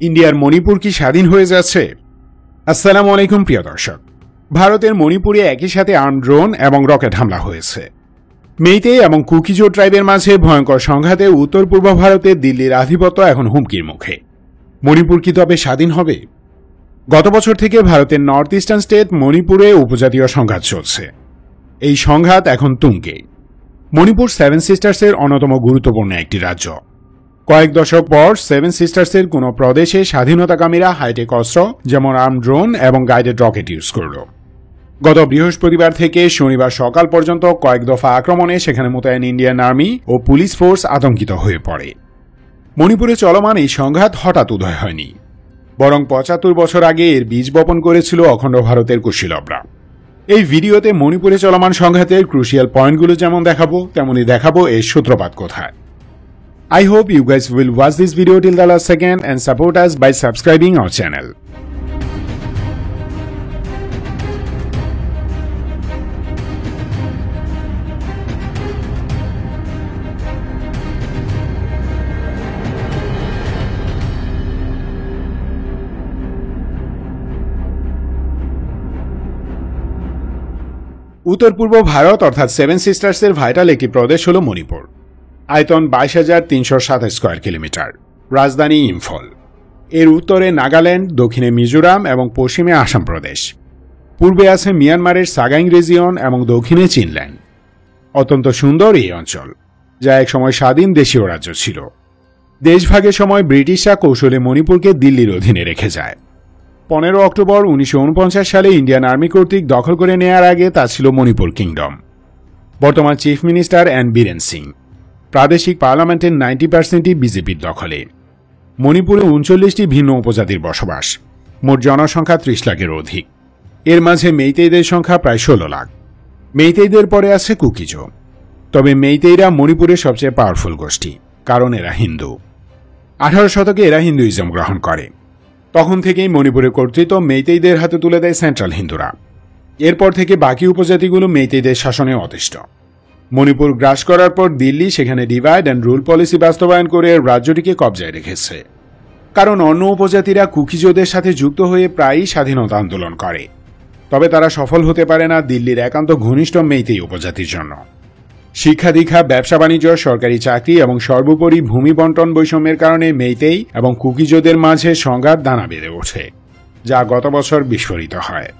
ইন্ডিয়ার মণিপুর কি স্বাধীন হয়ে যাচ্ছে? আসসালামু আলাইকুম প্রিয় দর্শক। ভারতের মণিপুরে একই সাথে আর্মড ড্রোন এবং রকেট হামলা হয়েছে। মেইতেই এবং কুকিজো ট্রাইবের মাঝে ভয়ঙ্কর সংঘাতে উত্তর পূর্ব ভারতে দিল্লির আধিপত্য এখন হুমকির মুখে। মণিপুর কি তবে স্বাধীন হবে? গত বছর থেকে ভারতের নর্থ ইস্টার্ন স্টেট মণিপুরে উপজাতীয় সংঘাত চলছে। এই সংঘাত এখন তুঙ্গে। মণিপুর সেভেন সিস্টার্সের অন্যতম গুরুত্বপূর্ণ একটি রাজ্য। কয়েক দশক পর সেভেন সিস্টার্সের কোনো প্রদেশে স্বাধীনতাকামীরা হাইটেক অস্ত্র যেমন আর্ম ড্রোন এবং গাইডেড রকেট ইউজ করল। গত বৃহস্পতিবার থেকে শনিবার সকাল পর্যন্ত কয়েক দফা আক্রমণে সেখানে মোতায়েন ইন্ডিয়ান আর্মি ও পুলিশ ফোর্স আতঙ্কিত হয়ে পড়ে। মণিপুরে চলমান এই সংঘাত হঠাৎ উদয় হয়নি, বরং ৭৫ বছর আগে এর বীজ বপন করেছিল অখণ্ড ভারতের কুশীলবরা। এই ভিডিওতে মণিপুরে চলমান সংঘাতের ক্রুশিয়াল পয়েন্টগুলো যেমন দেখাবো, তেমনি দেখাবো এর সূত্রপাত কোথায়। I hope you guys will watch this video till the last second and support us by subscribing our channel. উত্তর পূর্ব ভারত অর্থাৎ সেভেন সিস্টার্সের ভাইটাল একটি প্রদেশ হল মণিপুর। আয়তন ২২,৩২৭ স্কয়ার কিলোমিটার, রাজধানী ইম্ফল। এর উত্তরে নাগাল্যান্ড, দক্ষিণে মিজোরাম এবং পশ্চিমে আসাম প্রদেশ। পূর্বে আছে মিয়ানমারের সাগাইং রিজিয়ন এবং দক্ষিণে চীনল্যান্ড। অত্যন্ত সুন্দর এই অঞ্চল, যা একসময় স্বাধীন দেশীয় রাজ্য ছিল। দেশভাগের সময় ব্রিটিশরা কৌশলে মণিপুরকে দিল্লির অধীনে রেখে যায়। ১৫ অক্টোবর ১৯৪৯ সালে ইন্ডিয়ান আর্মি কর্তৃক দখল করে নেয়ার আগে তা ছিল মণিপুর কিংডম। বর্তমান chief minister N Biren Singh. প্রাদেশিক পার্লামেন্টের ৯০%ই বিজেপির দখলে। মণিপুরে ৩৯টি ভিন্ন উপজাতির বসবাস, মোট জনসংখ্যা ৩০ লাখের অধিক। এর মাঝে মেইতেইদের সংখ্যা প্রায় ১৬ লাখ। মেইতেইদের পরে আছে কুকিজো। তবে মেইতেইরা মণিপুরের সবচেয়ে পাওয়ারফুল গোষ্ঠী, কারণ এরা হিন্দু। ১৮ শতকে এরা হিন্দুইজম গ্রহণ করে। তখন থেকেই মণিপুরের কর্তৃত্ব মেইতেইদের হাতে তুলে দেয় সেন্ট্রাল হিন্দুরা। এরপর থেকে বাকি উপজাতিগুলো মেইতেইদের শাসনে অতিষ্ঠ। মণিপুর গ্রাস করার পর দিল্লি সেখানে ডিভাইড অ্যান্ড রুল পলিসি বাস্তবায়ন করে রাজ্যটিকে কবজায় রেখেছে। কারণ অন্য উপজাতিরা কুকিজোদের সাথে যুক্ত হয়ে প্রায়ই স্বাধীনতা আন্দোলন করে, তবে তারা সফল হতে পারে না দিল্লির একান্ত ঘনিষ্ঠ মেইতেই উপজাতির জন্য। শিক্ষা দীক্ষা, ব্যবসা বাণিজ্য, সরকারি চাকরি এবং সর্বোপরি ভূমি বন্টন বৈষম্যের কারণে মেইতেই এবং কুকিজোদের মাঝে সংঘাত দানা বেঁধে ওঠে, যা গত বছর বিস্ফোরিত হয়।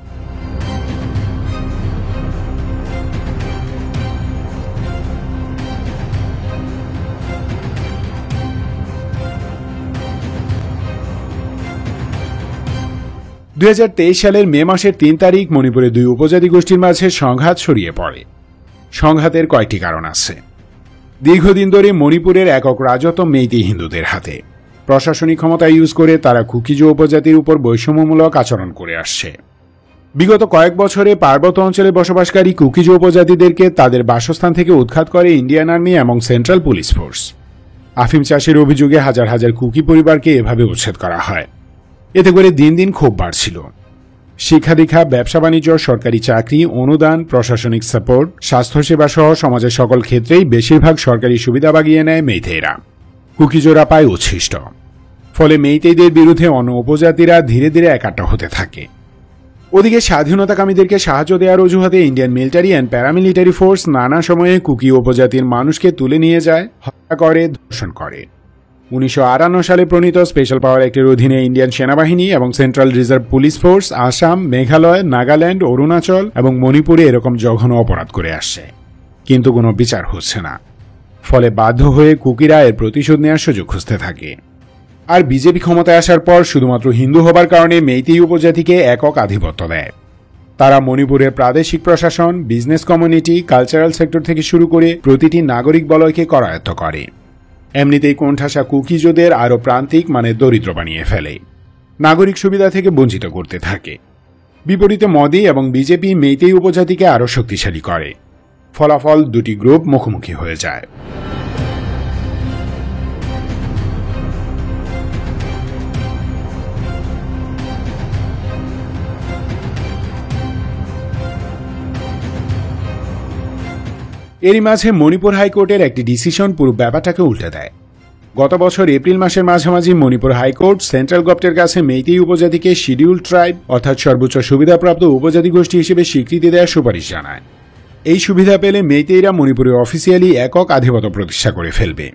দুই সালের মে মাসের ৩ তারিখ মণিপুরে দুই উপজাতি গোষ্ঠীর মাঝে সংঘাত ছড়িয়ে পড়ে। সংঘাতের কয়েকটি কারণ আছে। দীর্ঘদিন ধরে মণিপুরের একক রাজত্ব মেইতেই হিন্দুদের হাতে। প্রশাসনিক ক্ষমতা ইউজ করে তারা কুকিজো উপজাতির উপর বৈষম্যমূলক আচরণ করে আসছে। বিগত কয়েক বছরে পার্বত্য অঞ্চলে বসবাসকারী কুকিজো উপজাতিদেরকে তাদের বাসস্থান থেকে উৎখাত করে ইন্ডিয়ান আর্মি এবং সেন্ট্রাল পুলিশ ফোর্স। আফিম চাষের অভিযোগে হাজার হাজার কুকি পরিবারকে এভাবে উচ্ছেদ করা হয়। এতে করে দিন দিন ক্ষোভ বাড়ছিল। শিক্ষা দীক্ষা, ব্যবসা বাণিজ্য, সরকারি চাকরি, অনুদান, প্রশাসনিক সাপোর্ট, স্বাস্থ্যসেবা সহ সমাজের সকল ক্ষেত্রেই বেশিরভাগ সরকারি সুবিধা বাগিয়ে নেয় মেইতেইরা। কুকিজোরা পায় উচ্ছিষ্ট। ফলে মেইতেইদের বিরুদ্ধে অন্য উপজাতিরা ধীরে ধীরে একাট্টা হতে থাকে। ওদিকে স্বাধীনতাকামীদেরকে সাহায্য দেওয়ার অজুহাতে Indian military and paramilitary force নানা সময়ে কুকি উপজাতির মানুষকে তুলে নিয়ে যায়, হত্যা করে, ধর্ষণ করে। ১৯৫৮ সালে প্রণীত স্পেশাল পাওয়ার অ্যাক্টের অধীনে ইন্ডিয়ান সেনাবাহিনী এবং central reserve police force Assam, Meghalaya, Nagaland, Arunachal এবং মণিপুরে এরকম জঘন্য অপরাধ করে আসছে, কিন্তু কোনো বিচার হচ্ছে না। ফলে বাধ্য হয়ে কুকিরা এর প্রতিশোধ নেওয়ার সুযোগ খুঁজতে থাকে। আর বিজেপি ক্ষমতায় আসার পর শুধুমাত্র হিন্দু হবার কারণে মেইতেই উপজাতিকে একক আধিপত্য দেয়। তারা মণিপুরের প্রাদেশিক প্রশাসন, বিজনেস কমিউনিটি, কালচারাল সেক্টর থেকে শুরু করে প্রতিটি নাগরিক বলয়কে করায়ত্ত করে। এমনিতেই কোণঠাসা কুকিজোদের আরও প্রান্তিক মানে দরিদ্র বানিয়ে ফেলে, নাগরিক সুবিধা থেকে বঞ্চিত করতে থাকে। বিপরীতে মোদি এবং বিজেপি মেইতেই উপজাতিকে আরও শক্তিশালী করে। ফলাফল দুটি গ্রুপ মুখোমুখি হয়ে যায়। এরই মাঝে মণিপুর হাইকোর্টের একটি ডিসিশন পুরো ব্যাপারটাকে উল্টে দেয়। গত বছর এপ্রিল মাসের মাঝামাঝি মণিপুর হাইকোর্ট সেন্ট্রাল গভর্নমেন্টের কাছে মেইতেই উপজাতিকে শিডিউল ট্রাইব অর্থাৎ সর্বোচ্চ সুবিধাপ্রাপ্ত উপজাতি গোষ্ঠী হিসেবে স্বীকৃতি দেওয়ার সুপারিশ জানায়। এই সুবিধা পেলে মেইতেইরা মণিপুরে অফিসিয়ালি একক আধিপত্য প্রতিষ্ঠা করে ফেলবে।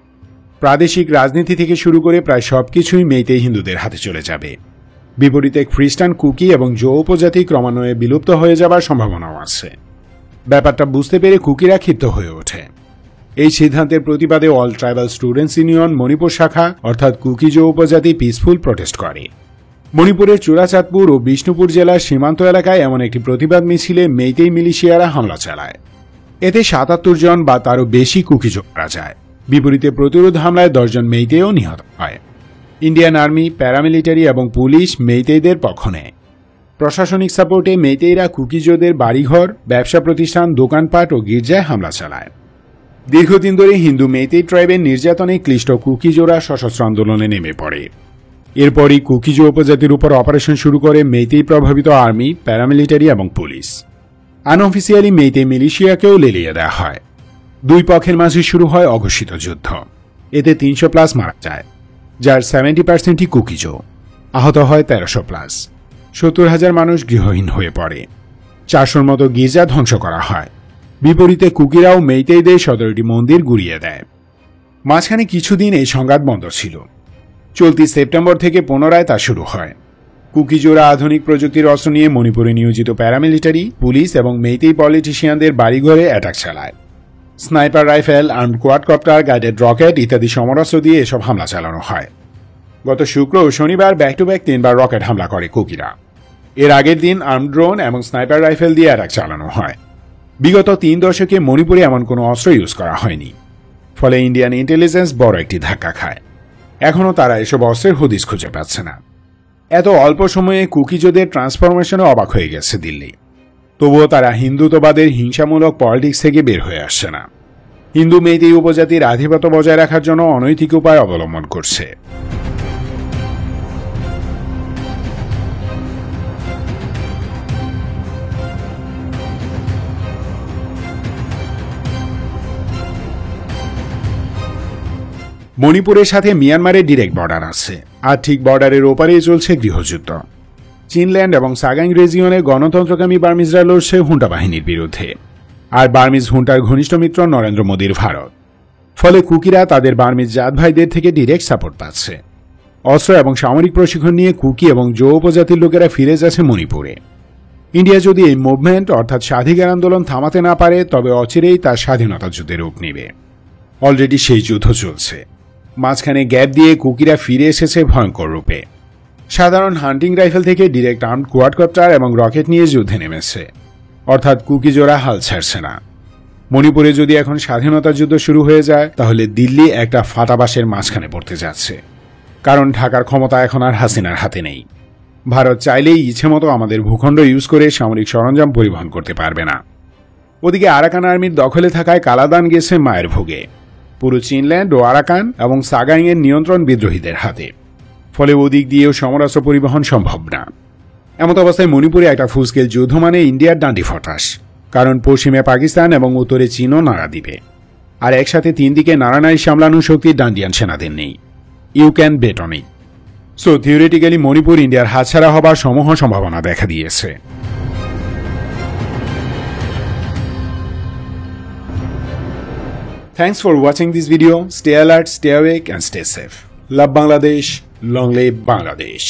প্রাদেশিক রাজনীতি থেকে শুরু করে প্রায় সবকিছুই মেইতেই হিন্দুদের হাতে চলে যাবে। বিপরীতে খ্রিস্টান, কুকি এবং জো উপজাতি ক্রমান্বয়ে বিলুপ্ত হয়ে যাবার সম্ভাবনাও আছে। ব্যাপারটা বুঝতে পেরে কুকিরা ক্ষিপ্ত হয়ে ওঠে। এই সিদ্ধান্তের প্রতিবাদে all tribal students union Manipur শাখা অর্থাৎ কুকি জো উপজাতি পিসফুল প্রটেস্ট করে। মণিপুরের চূড়াচাঁদপুর ও বিষ্ণুপুর জেলার সীমান্ত এলাকায় এমন একটি প্রতিবাদ মিছিলে মেইতেই মিলিশিয়ারা হামলা চালায়। এতে ৭৭ জন বা তারও বেশি কুকি জো মারা যায়। বিপরীতে প্রতিরোধ হামলায় ১০ জন মেইতেইও নিহত হয়। ইন্ডিয়ান আর্মি, প্যারামিলিটারি এবং পুলিশ মেইতেইদের পক্ষ নেয়। প্রশাসনিক সাপোর্টে মেইতেইরা কুকিজোদের বাড়িঘর, ব্যবসা প্রতিষ্ঠান, দোকানপাট ও গির্জায় হামলা চালায়। দীর্ঘদিন ধরে হিন্দু মেইতেই ট্রাইবের নির্যাতনে ক্লিষ্ট কুকিজোরা সশস্ত্র আন্দোলনে নেমে পড়ে। এরপরই কুকিজো উপজাতির উপর অপারেশন শুরু করে মেইতেই প্রভাবিত আর্মি, প্যারামিলিটারি এবং পুলিশ। আনঅফিসিয়ালি মেইতেই মিলিশিয়াকেও লেলিয়ে দেওয়া হয়। দুই পক্ষের মাঝে শুরু হয় অঘোষিত যুদ্ধ। এতে ৩০০+ মারা যায়, যার 70%ই কুকিজো। আহত হয় ১৩০০+। ৭০,০০০ মানুষ গৃহহীন হয়ে পড়ে। ৪০০-র মতো গির্জা ধ্বংস করা হয়। বিপরীতে কুকিরাও মেইতেইদের ১৭টি মন্দির গুড়িয়ে দেয়। মাঝখানে কিছুদিন এই সংঘাত বন্ধ ছিল। চলতি সেপ্টেম্বর থেকে পুনরায় তা শুরু হয়। কুকিজোরা আধুনিক প্রযুক্তির অস্ত্র নিয়ে মণিপুরে নিয়োজিত প্যারামিলিটারি, পুলিশ এবং মেইতেই পলিটিশিয়ানদের বাড়িঘরে অ্যাটাক চালায়। Sniper rifle, armed quadcopter, guided rocket ইত্যাদি সমরাস্ত্র দিয়ে এসব হামলা চালানো হয়। গত শুক্র ও শনিবার ব্যাক টু ব্যাক ৩বার রকেট হামলা করে কুকিরা। এর আগের দিন আর্মড ড্রোন এবং স্নাইপার রাইফেল দিয়ে অ্যাটাক চালানো হয়। বিগত ৩ দশকে মণিপুরে এমন কোনো অস্ত্র ইউজ করা হয়নি। ফলে ইন্ডিয়ান ইন্টেলিজেন্স বড় একটি ধাক্কা খায়। এখনও তারা এসব অস্ত্রের হদিস খুঁজে পাচ্ছে না। এত অল্প সময়ে কুকিজোদের ট্রান্সফরমেশনে অবাক হয়ে গেছে দিল্লি। তবুও তারা হিন্দুত্ববাদের হিংসামূলক পলিটিক্স থেকে বের হয়ে আসছে না। হিন্দু মেইতেই উপজাতির আধিপত্য বজায় রাখার জন্য অনৈতিক উপায় অবলম্বন করছে। মণিপুরের সাথে মিয়ানমারের ডিরেক্ট বর্ডার আছে, আর ঠিক বর্ডারের ওপারেই চলছে গৃহযুদ্ধ। চীনল্যান্ড এবং সাগাইং রিজিয়নে গণতন্ত্রকামী বার্মিজরা লড়ছে হুন্টা বাহিনীর বিরুদ্ধে, আর বার্মিজ হুন্টার ঘনিষ্ঠ মিত্র নরেন্দ্র মোদীর ভারত। ফলে কুকিরা তাদের বার্মিজ জাত ভাইদের থেকে ডিরেক্ট সাপোর্ট পাচ্ছে। অস্ত্র এবং সামরিক প্রশিক্ষণ নিয়ে কুকি এবং জো উপজাতির লোকেরা ফিরে যাচ্ছে মণিপুরে। ইন্ডিয়া যদি এই মুভমেন্ট অর্থাৎ স্বাধিকার আন্দোলন থামাতে না পারে, তবে অচিরেই তার স্বাধীনতা যুদ্ধের রূপ নেবে। অলরেডি সেই যুদ্ধ চলছে। মাঝখানে গ্যাপ দিয়ে কুকিরা ফিরে এসেছে ভয়ঙ্কর রূপে। সাধারণ হান্টিং রাইফেল থেকে ডিরেক্ট আর্মড কোয়াডকপ্টার এবং রকেট নিয়ে যুদ্ধে নেমেছে। অর্থাৎ কুকিজোরা হাল ছাড়ছে না। মণিপুরে যদি এখন স্বাধীনতা যুদ্ধ শুরু হয়ে যায়, তাহলে দিল্লি একটা ফাটাবাসের মাঝখানে পড়তে যাচ্ছে। কারণ ঢাকার ক্ষমতা এখন আর হাসিনার হাতে নেই। ভারত চাইলেই ইচ্ছেমতো আমাদের ভূখণ্ড ইউজ করে সামরিক সরঞ্জাম পরিবহন করতে পারবে না। ওদিকে আরাকান আর্মির দখলে থাকায় কালাদান গেছে মায়ের ভোগে। পুরো চীনল্যান্ড ও আরাকান এবং সাগাইংয়ের নিয়ন্ত্রণ বিদ্রোহীদের হাতে। ফলে ওদিক দিয়েও সমরাস্ত্র পরিবহন সম্ভব না। এমত অবস্থায় মণিপুরে একটা ফুলস্কেল যুদ্ধ মানে ইন্ডিয়ার ডান্ডি ফটাস। কারণ পশ্চিমে পাকিস্তান এবং উত্তরে চীনও নাড়া দিবে। আর একসাথে 3 দিকে নাড়ানাড়ি সামলানোর শক্তি ডান্ডিয়ান সেনাদের নেই। You can bet on it. So theoretically Manipur ইন্ডিয়ার হাতছাড়া হবার সমূহ সম্ভাবনা দেখা দিয়েছে। Thanks for watching this video. Stay alert, stay awake and stay safe. Love Bangladesh. Long live Bangladesh.